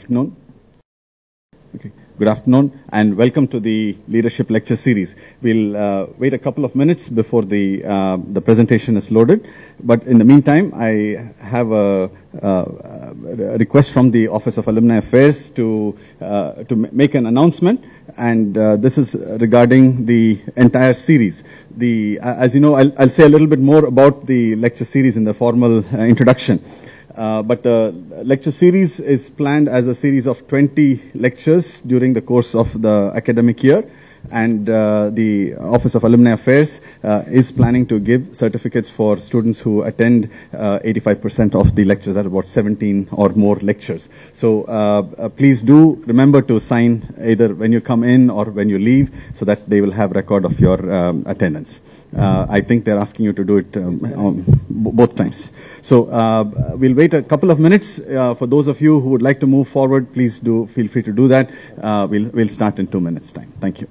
afternoon. Okay. Good afternoon and welcome to the Leadership Lecture Series. We'll wait a couple of minutes before the presentation is loaded. But in the meantime, I have a request from the Office of Alumni Affairs to make an announcement, and this is regarding the entire series. As you know, I'll say a little bit more about the lecture series in the formal introduction. But the lecture series is planned as a series of 20 lectures during the course of the academic year, and the Office of Alumni Affairs is planning to give certificates for students who attend 85% of the lectures, that about 17 or more lectures. So please do remember to sign either when you come in or when you leave, so that they will have record of your attendance. I think they're asking you to do it both times. So we'll wait a couple of minutes. For those of you who would like to move forward, please do feel free to do that. We'll start in 2 minutes' time. Thank you.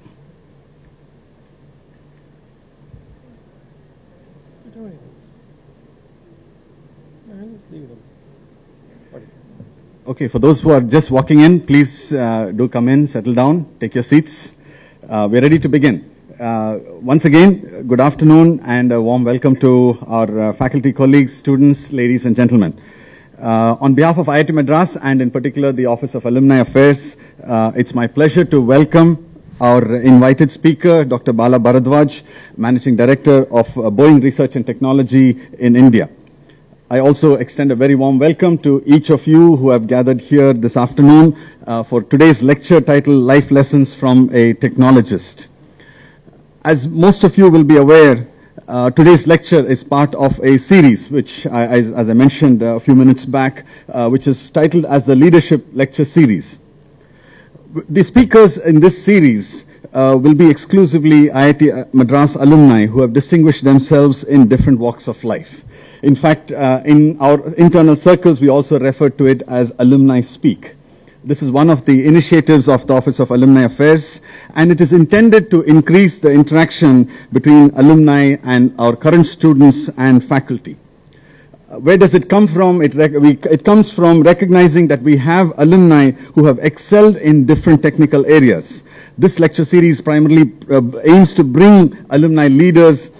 Okay, for those who are just walking in, please do come in, settle down, take your seats. We're ready to begin. Once again, good afternoon and a warm welcome to our faculty colleagues, students, ladies and gentlemen. On behalf of IIT Madras and in particular the Office of Alumni Affairs, it's my pleasure to welcome our invited speaker, Dr. Bala Bharadwaj, Managing Director of Boeing Research and Technology in India. I also extend a very warm welcome to each of you who have gathered here this afternoon for today's lecture titled Life Lessons from a Technologist. As most of you will be aware, today's lecture is part of a series which, as I mentioned a few minutes back, which is titled as the Leadership Lecture Series. The speakers in this series will be exclusively IIT Madras alumni who have distinguished themselves in different walks of life. In fact, in our internal circles, we also refer to it as Alumni Speak. This is one of the initiatives of the Office of Alumni Affairs, and it is intended to increase the interaction between alumni and our current students and faculty. Where does it come from? It comes from recognizing that we have alumni who have excelled in different technical areas. This lecture series primarily aims to bring alumni leaders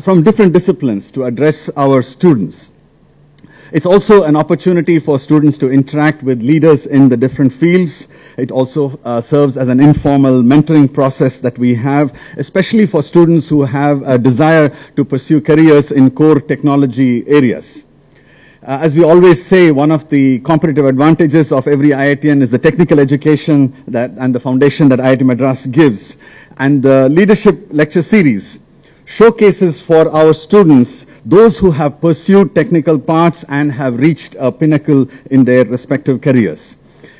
from different disciplines to address our students. It's also an opportunity for students to interact with leaders in the different fields. It also serves as an informal mentoring process that we have, especially for students who have a desire to pursue careers in core technology areas. As we always say, one of the competitive advantages of every IITian is the technical education and the foundation that IIT Madras gives. And the Leadership Lecture Series showcases for our students those who have pursued technical paths and have reached a pinnacle in their respective careers.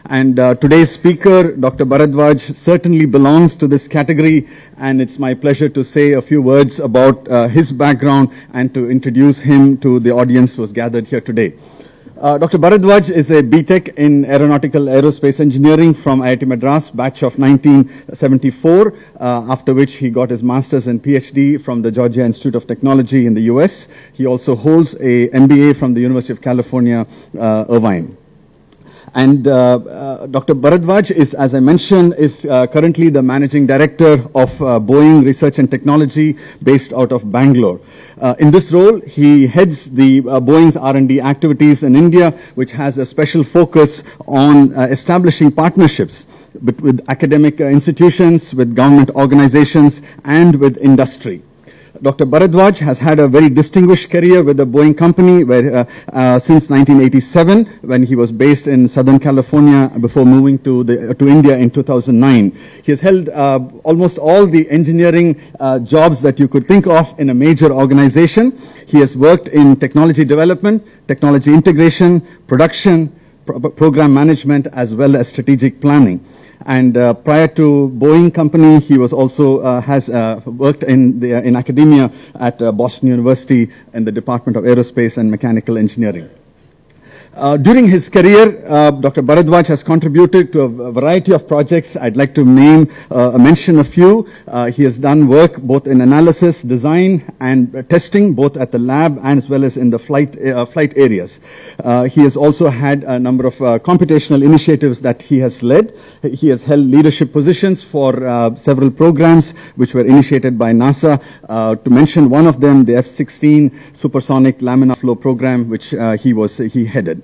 And today's speaker, Dr. Bharadwaj, certainly belongs to this category, and it's my pleasure to say a few words about his background and to introduce him to the audience who has gathered here today. Dr. Bharadwaj is a BTech in Aeronautical Aerospace Engineering from IIT Madras, batch of 1974, after which he got his master's and PhD from the Georgia Institute of Technology in the US. He also holds a MBA from the University of California, Irvine. And Dr. Bharadwaj is, as I mentioned, is currently the Managing Director of Boeing Research and Technology based out of Bangalore. In this role, he heads the Boeing's R&D activities in India, which has a special focus on establishing partnerships with academic institutions, with government organizations, and with industry. Dr. Bharadwaj has had a very distinguished career with the Boeing company where, since 1987, when he was based in Southern California before moving to India in 2009. He has held almost all the engineering jobs that you could think of in a major organization. He has worked in technology development, technology integration, production, program management, as well as strategic planning. And prior to Boeing company, he was also has worked in academia at Boston University in the Department of Aerospace and Mechanical Engineering. During his career, Dr. Bharadwaj has contributed to a variety of projects. I'd like to mention a few. He has done work both in analysis, design, and testing, both at the lab and as well as in the flight areas. He has also had a number of computational initiatives that he has led. He has held leadership positions for several programs which were initiated by NASA. To mention one of them, the F-16 supersonic laminar flow program, which he headed.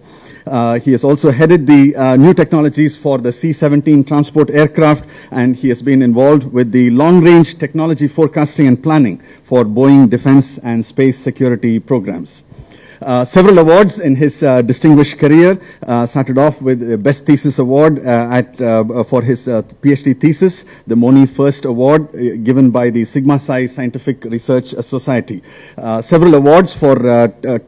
He has also headed the new technologies for the C-17 transport aircraft, and he has been involved with the long-range technology forecasting and planning for Boeing defense and space security programs. Several awards in his distinguished career. Started off with the Best Thesis Award for his PhD thesis, the Moni First Award given by the Sigma Psi Scientific Research Society. Several awards for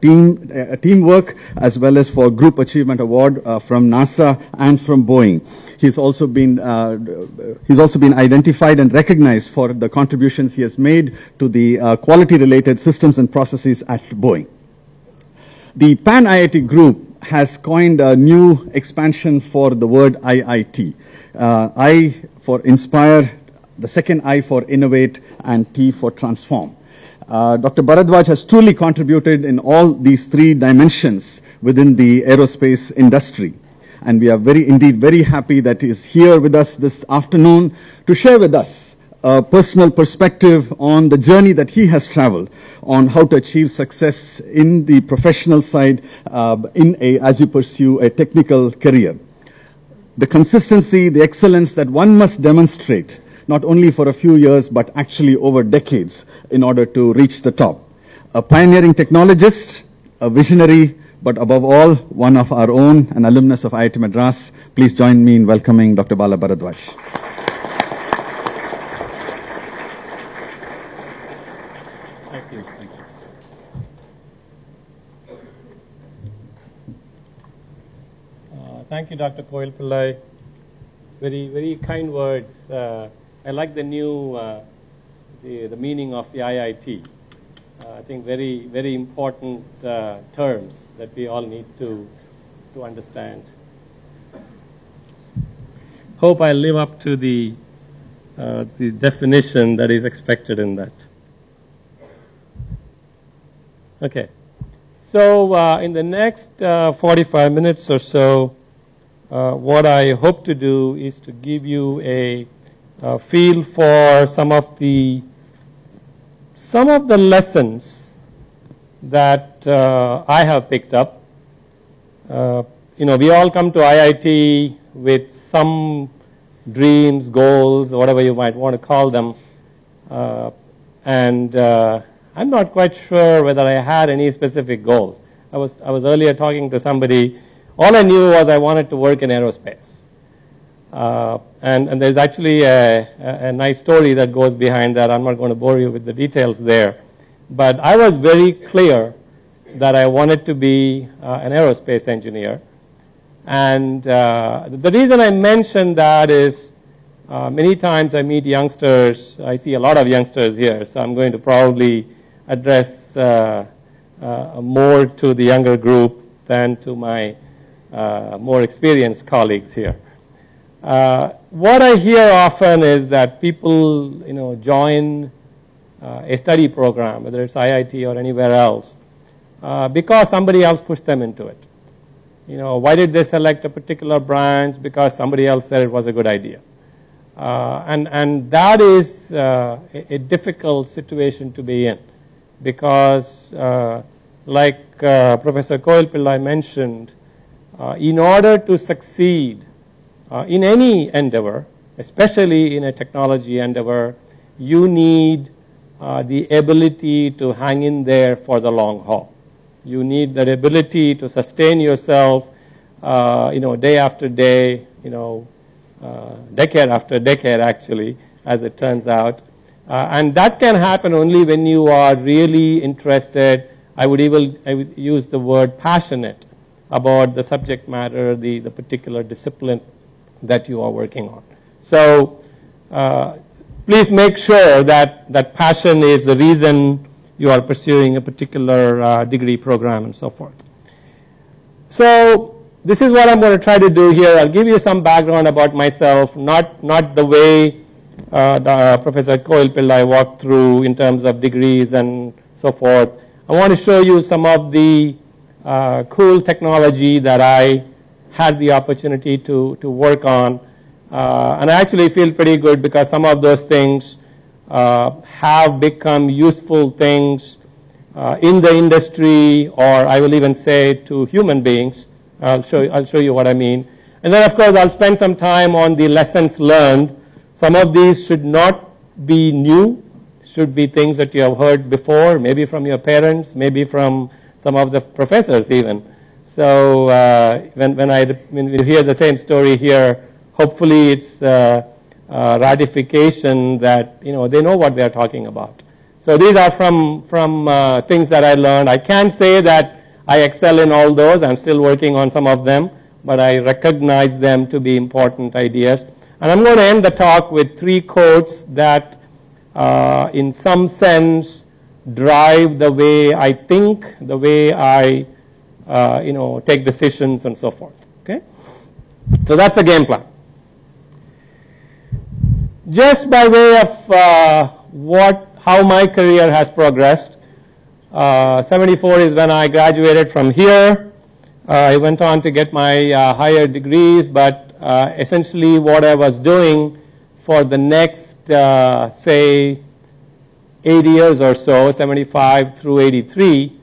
teamwork as well as for Group Achievement Award from NASA and from Boeing. He's also been identified and recognized for the contributions he has made to the quality-related systems and processes at Boeing. The Pan IIT Group has coined a new expansion for the word IIT. I for inspire, the second I for innovate, and T for transform. Dr. Bharadwaj has truly contributed in all these three dimensions within the aerospace industry. And we are very happy that he is here with us this afternoon to share with us a personal perspective on the journey that he has traveled, on how to achieve success in the professional side as you pursue a technical career. The consistency, the excellence that one must demonstrate, not only for a few years, but actually over decades in order to reach the top. A pioneering technologist, a visionary, but above all, one of our own, an alumnus of IIT Madras. Please join me in welcoming Dr. Bala Bharadwaj. Thank you, Dr. Koil Pillai. Very kind words. I like the new, the meaning of the IIT. I think very important terms that we all need to understand. Hope I live up to the definition that is expected in that. Okay. So in the next 45 minutes or so, what I hope to do is to give you a feel for some of the lessons that I have picked up. We all come to IIT with some dreams, goals, whatever you might want to call them, and I'm not quite sure whether I had any specific goals. I was earlier talking to somebody. All I knew was I wanted to work in aerospace. And there's actually a nice story that goes behind that. I'm not going to bore you with the details there. But I was very clear that I wanted to be an aerospace engineer. And the reason I mention that is many times I meet youngsters. I see a lot of youngsters here, so I'm going to probably address more to the younger group than to my more experienced colleagues here. What I hear often is that people, join a study program, whether it's IIT or anywhere else, because somebody else pushed them into it. Why did they select a particular branch? Because somebody else said it was a good idea. And that is a difficult situation to be in, because like Professor Koil Pillai mentioned, in order to succeed in any endeavor, especially in a technology endeavor, you need the ability to hang in there for the long haul. You need that ability to sustain yourself, day after day, decade after decade, actually, as it turns out. And that can happen only when you are really interested. I would use the word passionate about the subject matter, the particular discipline that you are working on. So please make sure that passion is the reason you are pursuing a particular degree program and so forth. So this is what I'm going to try to do here. I'll give you some background about myself, not the way Professor Koil Pillai walked through in terms of degrees and so forth. I want to show you some of the cool technology that I had the opportunity to work on. And I actually feel pretty good because some of those things have become useful things in the industry, or I will even say to human beings. I'll show you what I mean. And then of course I'll spend some time on the lessons learned. Some of these should not be new, should be things that you have heard before, maybe from your parents, maybe from some of the professors even. So when you hear the same story here, hopefully it's ratification that they know what they are talking about. So these are from things that I learned. I can't say that I excel in all those. I'm still working on some of them, but I recognize them to be important ideas. And I'm going to end the talk with 3 quotes that in some sense drive the way I think, the way I take decisions and so forth. Okay? So that's the game plan. Just by way of how my career has progressed, 74 is when I graduated from here. I went on to get my higher degrees, but essentially what I was doing for the next, say, 8 years or so, 75 through 83,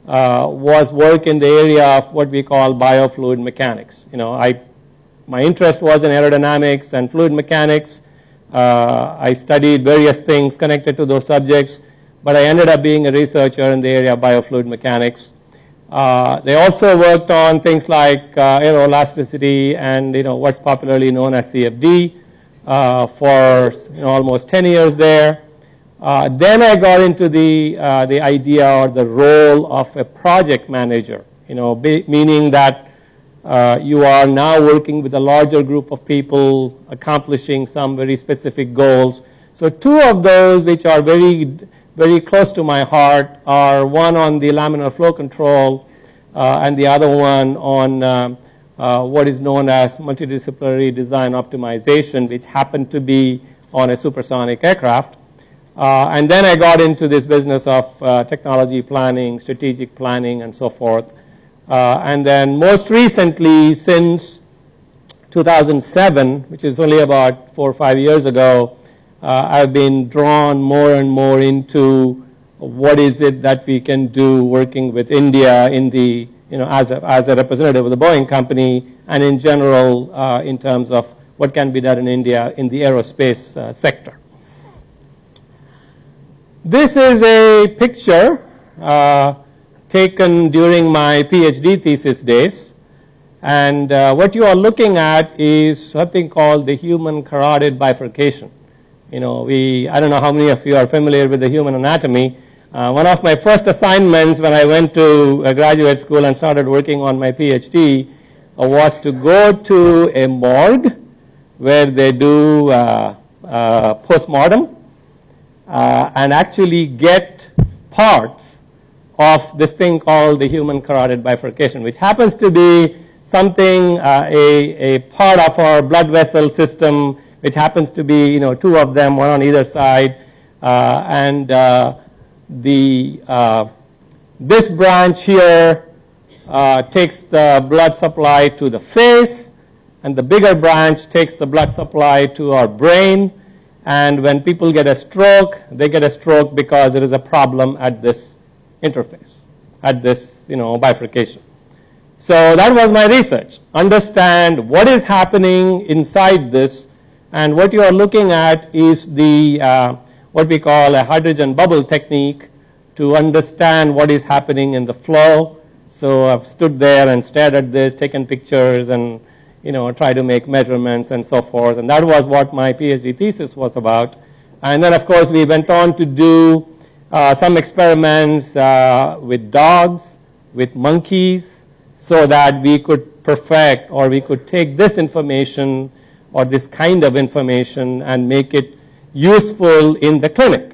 was work in the area of what we call biofluid mechanics. My interest was in aerodynamics and fluid mechanics. I studied various things connected to those subjects, but I ended up being a researcher in the area of biofluid mechanics. They also worked on things like aeroelasticity and what's popularly known as CFD for almost 10 years there. Then I got into the idea or the role of a project manager, meaning that you are now working with a larger group of people accomplishing some very specific goals. So 2 of those which are very, very close to my heart are one on the laminar flow control and the other one on what is known as multidisciplinary design optimization, which happened to be on a supersonic aircraft. And then I got into this business of technology planning, strategic planning, and so forth. And then most recently, since 2007, which is only about 4 or 5 years ago, I've been drawn more and more into what is it that we can do working with India in the, as a representative of the Boeing company, and in general in terms of what can be done in India in the aerospace sector. This is a picture taken during my PhD thesis days, and what you are looking at is something called the human carotid bifurcation. I don't know how many of you are familiar with the human anatomy. One of my first assignments when I went to graduate school and started working on my PhD was to go to a morgue where they do postmortem and actually get parts of this thing called the human carotid bifurcation, which happens to be something, a part of our blood vessel system, which happens to be, 2 of them, one on either side, and this branch here takes the blood supply to the face, and the bigger branch takes the blood supply to our brain. And when people get a stroke, they get a stroke because there is a problem at this interface, at this, bifurcation. So that was my research. Understand what is happening inside this, and what you are looking at is the what we call a hydrogen bubble technique to understand what is happening in the flow. So I've stood there and stared at this, taken pictures, and try to make measurements and so forth. And that was what my PhD thesis was about. And then, of course, we went on to do some experiments with dogs, with monkeys, so that we could perfect, or we could take this information or this kind of information and make it useful in the clinic.